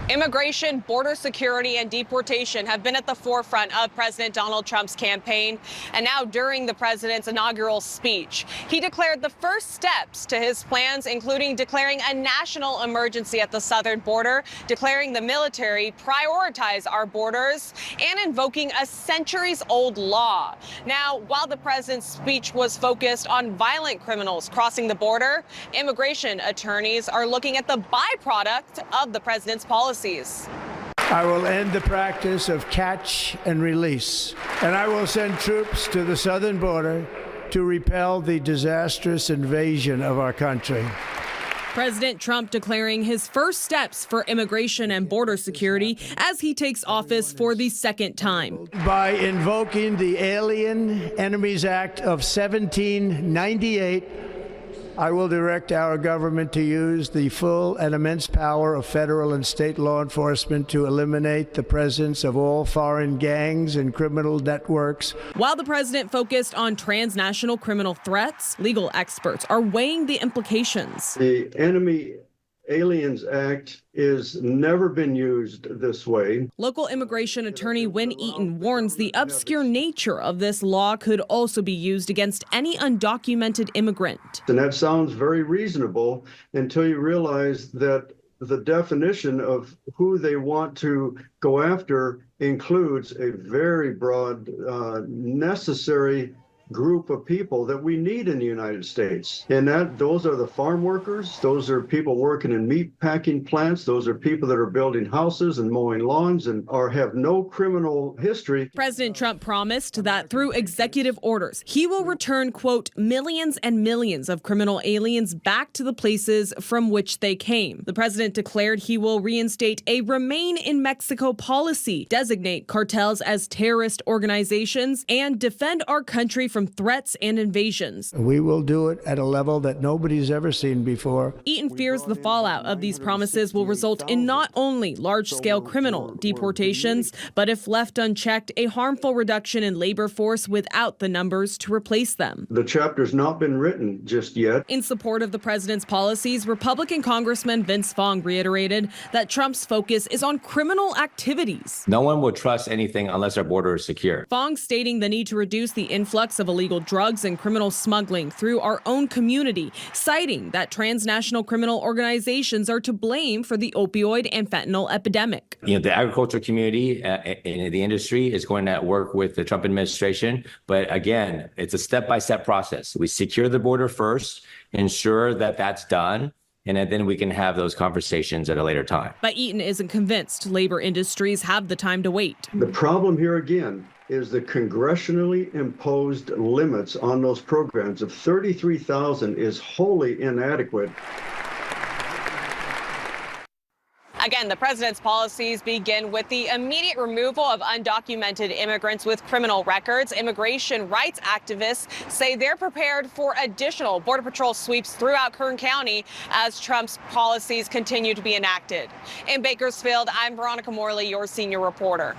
Immigration, border security, and deportation have been at the forefront of President Donald Trump's campaign. And now during the president's inaugural speech, he declared the first steps to his plans, including declaring a national emergency at the southern border, declaring the military prioritize our borders, and invoking a centuries-old law. Now, while the president's speech was focused on violent criminals crossing the border, immigration attorneys are looking at the byproduct of the president's policies. I will end the practice of catch and release, and I will send troops to the southern border to repel the disastrous invasion of our country. President Trump declaring his first steps for immigration and border security as he takes office for the second time. By invoking the Alien Enemies Act of 1798, I will direct our government to use the full and immense power of federal and state law enforcement to eliminate the presence of all foreign gangs and criminal networks. While the president focused on transnational criminal threats, legal experts are weighing the implications. The Enemy Aliens Act is never been used this way. Local immigration attorney Wynn Eaton warns the obscure nature of this law could also be used against any undocumented immigrant. And that sounds very reasonable until you realize that the definition of who they want to go after includes a very broad, necessary group of people that we need in the United States. And those are the farm workers, those are people working in meat packing plants, those are people that are building houses and mowing lawns and have no criminal history. President Trump promised that through executive orders, he will return, quote, millions and millions of criminal aliens back to the places from which they came. The president declared he will reinstate a Remain in Mexico policy, designate cartels as terrorist organizations, and defend our country from threats and invasions. We will do it at a level that nobody's ever seen before. Eaton fears the fallout of these promises will result in not only large-scale criminal deportations, but if left unchecked, a harmful reduction in labor force without the numbers to replace them. The chapter's not been written just yet. In support of the president's policies, Republican Congressman Vince Fong reiterated that Trump's focus is on criminal activities. No one will trust anything unless our border is secure. Fong stating the need to reduce the influx of illegal drugs and criminal smuggling through our own community, citing that transnational criminal organizations are to blame for the opioid and fentanyl epidemic. The agricultural community in the industry is going to work with the Trump administration. But again, it's a step-by-step process. We secure the border first, ensure that that's done, and then we can have those conversations at a later time. But Eaton isn't convinced labor industries have the time to wait. The problem here again is the congressionally imposed limits on those programs of 33,000 is wholly inadequate. Again, the president's policies begin with the immediate removal of undocumented immigrants with criminal records. Immigration rights activists say they're prepared for additional Border Patrol sweeps throughout Kern County as Trump's policies continue to be enacted. In Bakersfield, I'm Veronica Morley, your senior reporter.